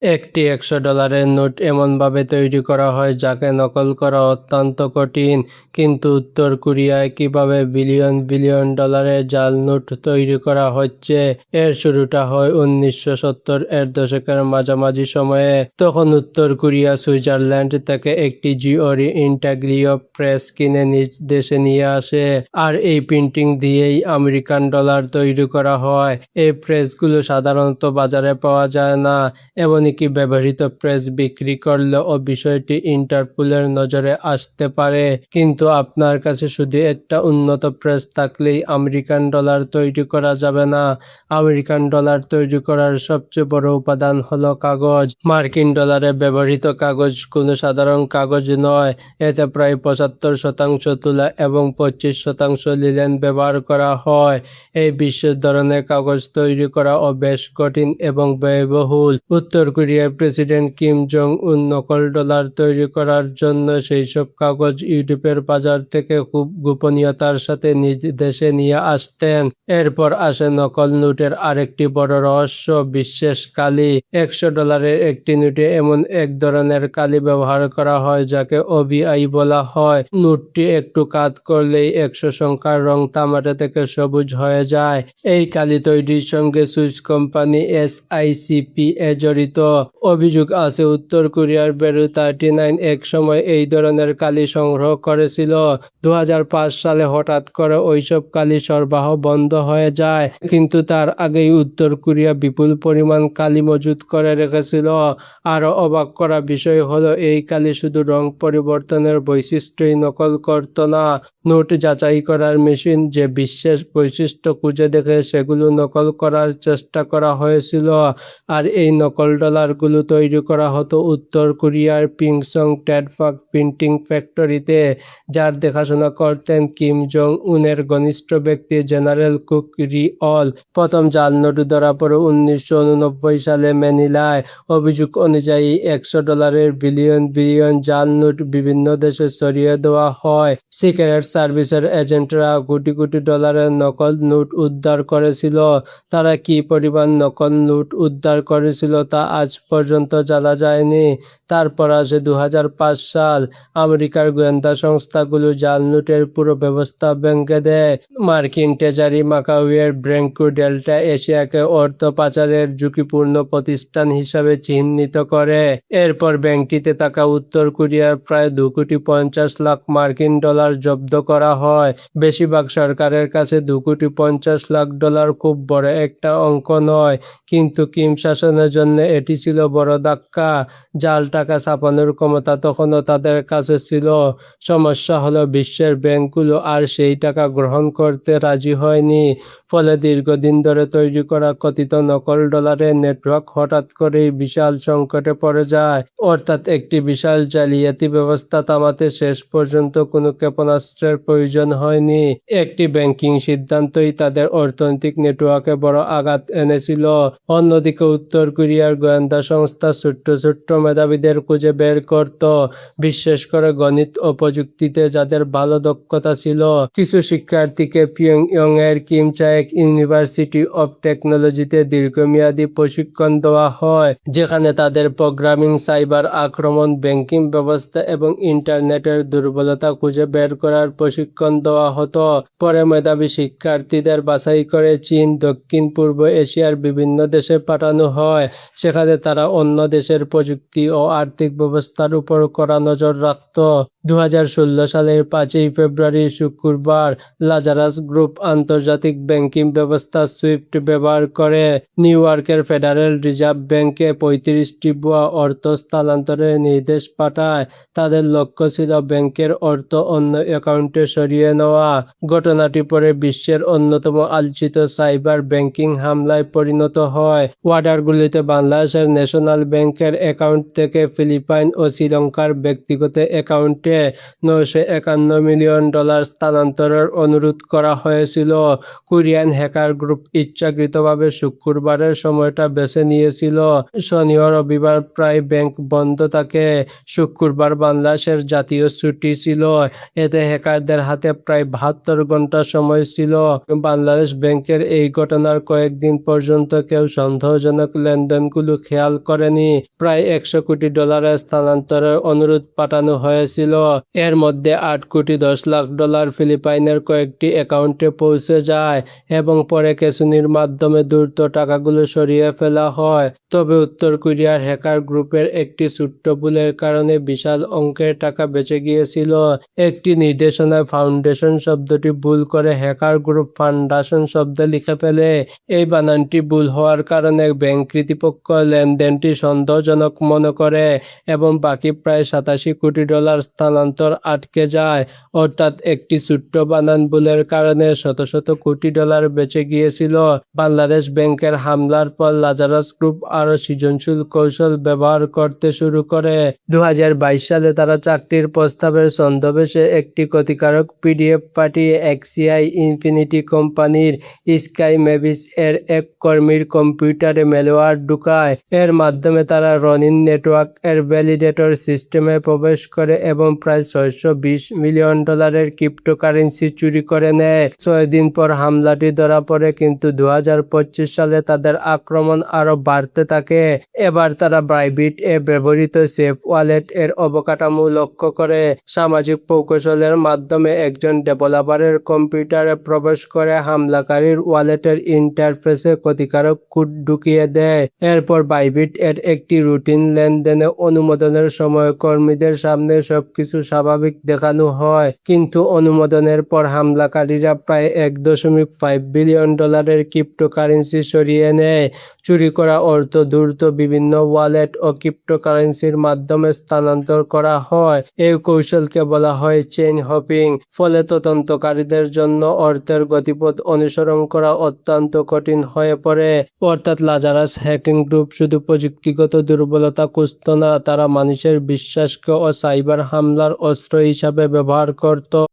একটি $100 নোট এমনভাবে তৈরি করা হয় যাকে নকল করা অত্যন্ত কঠিন। কিন্তু উত্তর কোরিয়ায় কিভাবে বিলিয়ন বিলিয়ন ডলারের জাল নোট তৈরি করা হচ্ছে? এর শুরুটা হয় 1970-এর দশকের মাঝামাঝি সময়ে। তখন উত্তর কোরিয়া সুইজারল্যান্ড থেকে একটি জিওরি ইন্টাগ্রিও প্রেস কিনে নিজ দেশে নিয়ে আসে। আর এই প্রিন্টিং দিয়েই আমেরিকান ডলার তৈরি করা হয়। এই প্রেসগুলো সাধারণত বাজারে পাওয়া যায় না। এমনকি ব্যবহৃত প্রেস বিক্রি করলেও বিষয়টি ইন্টারপোলের নজরে আসতে পারে। কিন্তু আপনার কাছে শুধু একটা উন্নত প্রেস থাকলেই আমেরিকান ডলার তৈরি করা যাবে না। আমেরিকান ডলার তৈরি করার সবচেয়ে বড় উপাদান হলো কাগজ। মার্কিন ডলারে ব্যবহৃত কাগজ কোনো সাধারণ কাগজ নয়। এতে প্রায় 75% তুলা এবং 25% লিনেন ব্যবহার করা হয়। এই বিশেষ ধরনের কাগজ তৈরি করাও বেশ কঠিন এবং ব্যয়বহুল। উত্তর কোরিয়ার প্রেসিডেন্ট কিম জং উন নকল ডলার তৈরি করার জন্য সেই সব কাগজ ইউরোপের বাজার থেকে খুব গোপনীয়তার সাথে নিজ দেশে নিয়ে আসতেন। এরপর আসে নকল নোটের আরেকটি বড় রহস্য, বিশেষ কালি। $100 একটি নোটে এমন এক ধরনের কালি ব্যবহার করা হয় যাকে ওবিআই বলা হয়। নোটটি একটু কাত করলেই 100 সংখ্যার রং তামাটে থেকে সবুজ হয়ে যায়। এই কালি তৈরির সঙ্গে সুইস কোম্পানি SICP জড়িত। অভিযোগ আছে উত্তর কোরিয়ার বেরু 39 এক সময় এই ধরনের কালি সংগ্রহ করেছিল। 2005 সালে হঠাৎ করে ওইসব কালি সরবরাহ বন্ধ হয়ে যায়। কিন্তু তার আগেই উত্তর কোরিয়া বিপুল পরিমাণ কালি মজুত করে রেখেছিল। আরও অবাক করা বিষয় হলো এই কালি শুধু রং পরিবর্তনের বৈশিষ্ট্যই নকল করত না, নোট যাচাই করার মেশিন যে বিশেষ বৈশিষ্ট্য খুঁজে দেখে সেগুলো নকল করার চেষ্টা করা হয়েছিল। আর এই নকল ডলারগুলো তৈরি করা হতো উত্তর কোরিয়ার পিংসং টেডফাক প্রিন্টিং ফ্যাক্টরিতে, যার দেখাশোনা করতেন কিম জং উনের ঘনিষ্ঠ ব্যক্তি জেনারেল কুক রি অল। প্রথম জাল নোট ধরা পড়ে 1989 সালে ম্যানিলায়। অভিযোগ অনুযায়ী $100 বিলিয়ন বিলিয়ন জাল নোট বিভিন্ন দেশে ছড়িয়ে দেওয়া হয়। সিক্রেট সার্ভিসের এজেন্টরা কোটি কোটি ডলারের নকল নোট উদ্ধার করেছিল। তারা কী পরিমাণ নকল নোট উদ্ধার করেছিল তা আজ পর্যন্ত জানা যায়নি। তারপর আসে 2005 সাল। আমেরিকার গোয়েন্দা সংস্থাগুলো জাল নোটের পুরো ব্যবস্থা ভেঙে দেয়। মার্কিন ট্রেজারি মাকাউয়ের ব্র্যাঙ্কো ডেল্টা এশিয়াকে অর্থ পাচারের ঝুঁকিপূর্ণ প্রতিষ্ঠান হিসাবে চিহ্নিত করে। এরপর ব্যাংকটিতে থাকা উত্তর কোরিয়ার প্রায় $2.50 কোটি মার্কিন ডলার জব্দ করা হয়। বেশিরভাগ সরকারের কাছে $2.50 কোটি খুব বড় একটা অঙ্ক নয়, কিন্তু কিম শাসনের জন্য এটি ছিল বড় ধাক্কা। জাল টাকা ছাপানোর ক্ষমতা তখনও তাদের কাছে ছিল। সমস্যা হলো বিশ্বের ব্যাংকগুলো আর সেই টাকা গ্রহণ করতে রাজি হয়নি। ফলে দীর্ঘদিন ধরে তৈরি করা কথিত নকল ডলারের নেটওয়ার্ক হঠাৎ করেই বিশাল সংকটে পড়ে যায়। অর্থাৎ একটি বিশাল জালিয়াতি ব্যবস্থা থামাতে শেষ পর্যন্ত কোনো ক্ষেপণাস্ত্রের প্রয়োজন হয়নি। একটি ব্যাংকিং সিদ্ধান্তই তাদের অর্থনৈতিক নেটওয়ার্কে বড় আঘাত এনেছিল। অন্যদিকে উত্তর কোরিয়ার গোয়েন্দা সংস্থা ছোট্ট ছোট্ট মেধাবীদের খুঁজে বের করত, বিশেষ করে গণিত ও প্রযুক্তিতে যাদের ভালো দক্ষতা ছিল। কিছু শিক্ষার্থীকে পিয়ংইয়ংয়ের কিম চায়েক ইউনিভার্সিটি অব টেকনোলজিতে দীর্ঘমেয়াদী প্রশিক্ষণ দেওয়া হয়, যেখানে তাদের প্রোগ্রামিং, সাইবার আক্রমণ, ব্যাংকিং ব্যবস্থা এবং ইন্টারনেটের দুর্বলতা খুঁজে বের করার প্রশিক্ষণ দেওয়া হতো। পরে মেধাবী শিক্ষার্থীদের বাছাই করে চীন, দক্ষিণ পূর্ব এশিয়ার বিভিন্ন দেশে পাঠানো হয়। সেখানে তারা অন্য দেশের প্রযুক্তি ও আর্থিক ব্যবস্থার উপর কড়া নজর রাখত। 2016 সালের 5ই ফেব্রুয়ারি শুক্রবার লাজারাস গ্রুপ আন্তর্জাতিক ব্যাংকিং ব্যবস্থা সুইফট ব্যবহার করে নিউ ইয়র্কের ফেডারেল রিজার্ভ ব্যাংকে 35টি ভুয়া অর্থ স্থানান্তরের নির্দেশ পাঠায়। তাদের লক্ষ্য ছিল ব্যাংকের অর্থ অন্য অ্যাকাউন্টে সরিয়ে নেওয়া। ঘটনাটি পরে বিশ্বের অন্যতম আলোচিত সাইবার ব্যাংকিং হামলায় পরিণত হয়। ওয়ার্ডারগুলিতে বাংলাদেশের ন্যাশনাল ব্যাংকের অ্যাকাউন্ট থেকে ফিলিপাইন ও শ্রীলঙ্কার ব্যক্তিগত অ্যাকাউন্টে $951 মিলিয়ন স্থানান্তরের অনুরোধ করা হয়েছিল। কোরিয়ান হ্যাকার গ্রুপ ইচ্ছাকৃতভাবে শুক্রবারের সময়টা বেছে নিয়েছিল। শনি ও রবিবার প্রায় ব্যাংক বন্ধ থাকে। শুক্রবার বাংলাদেশের জাতীয় ছুটি ছিল। এতে হ্যাকারদের হাতে প্রায় 72 ঘন্টা সময় ছিল। বাংলাদেশ ব্যাংকের এই ঘটনার কয়েকদিন পর্যন্ত কেউ সন্দেহজনক লেনদেনগুলো খেয়াল করেনি। প্রায় 100 কোটি ডলারের স্থানান্তরের অনুরোধ পাঠানো হয়েছিল। এর মধ্যে 8 কোটি 10 লাখ ডলার ফিলিপাইনের কয়েকটি অ্যাকাউন্টে পৌঁছে যায় এবং পরে ক্যাসিনোর মাধ্যমে দ্রুত টাকাগুলো সরিয়ে ফেলা হয়। তবে উত্তর কোরিয়ার হ্যাকার গ্রুপের একটি ছোট্ট ভুলের কারণে বিশাল অঙ্কের টাকা বেঁচে গিয়েছিল। একটি নির্দেশনায় ফাউন্ডেশন শব্দটি ভুল করে হ্যাকার গ্রুপ ফান্ডেশন শব্দ লিখে ফেলে। এই বানানটি ভুল হওয়ার কারণে ব্যাংক কর্তৃপক্ষ লেনদেনটি সন্দেহজনক মনে করে এবং বাকি প্রায় 87 কোটি ডলার স্থানান্তর আটকে যায়। অর্থাৎ একটি ছোট্ট বানান ভুলের কারণে শত শত কোটি ডলার বেঁচে গিয়েছিল। বাংলাদেশ ব্যাংকের হামলার পর লাজারাস গ্রুপ আরও সৃজনশীল কৌশল ব্যবহার করতে শুরু করে। 2022 সালে তারা চাকরির প্রস্তাবের ছদ্মবেশে একটি ক্ষতিকারক পিডিএফ পাঠিয়ে এক্সিআই ইনফিনিটি কোম্পানির স্কাই মেভিস এর এক কর্মীর কম্পিউটারে ম্যালওয়্যার ঢুকায়। এর মাধ্যমে তারা রনিন নেটওয়ার্ক এর ভ্যালিডেটর সিস্টেমে প্রবেশ করে এবং প্রায় 620 মিলিয়ন ডলারের ক্রিপ্টোকারেন্সি চুরি করে নেয়। 6 দিন পর হামলাটি ধরা পড়ে, কিন্তু 2025 সালে তাদের আক্রমণ আরও বাড়তে থাকে। এবার তারা বাইবিট এ ব্যবহৃত সেফ ওয়ালেট এর অবকাঠামো লক্ষ্য করে সামাজিক প্রকৌশলের মাধ্যমে একজন ডেভেলপারের কম্পিউটারে প্রবেশ করে হামলাকারীর ওয়ালেটের ইন্টারফেসে ক্ষতিকারক কোড ঢুকিয়ে দেয়। এরপর বাইবিট এর একটি রুটিন লেনদেনে অনুমোদনের সময় কর্মীদের সামনে সবকিছু স্বাভাবিক দেখানো হয়, কিন্তু অনুমোদনের পর হামলাকারীরা প্রায় 1.5 বিলিয়ন ডলারের ক্রিপ্টোকারেন্সি সরিয়ে নেয়। চুরি করা অর্থ দ্রুত বিভিন্ন ওয়ালেট ও ক্রিপ্টোকারেন্সির মাধ্যমে স্থানান্তর করা হয়। এই কৌশলকে বলা হয় চেইন হপিং। ফলে তদন্তকারীদের জন্য অর্থের গতিপথ অনুসরণ করা অত্যন্ত কঠিন হয়ে পড়ে। অর্থাৎ লাজারাস হ্যাকিং গ্রুপ শুধু প্রযুক্তিগত দুর্বলতা খুঁজত না, তারা মানুষের বিশ্বাসকে ও সাইবার হামলার অস্ত্র হিসাবে ব্যবহার করত।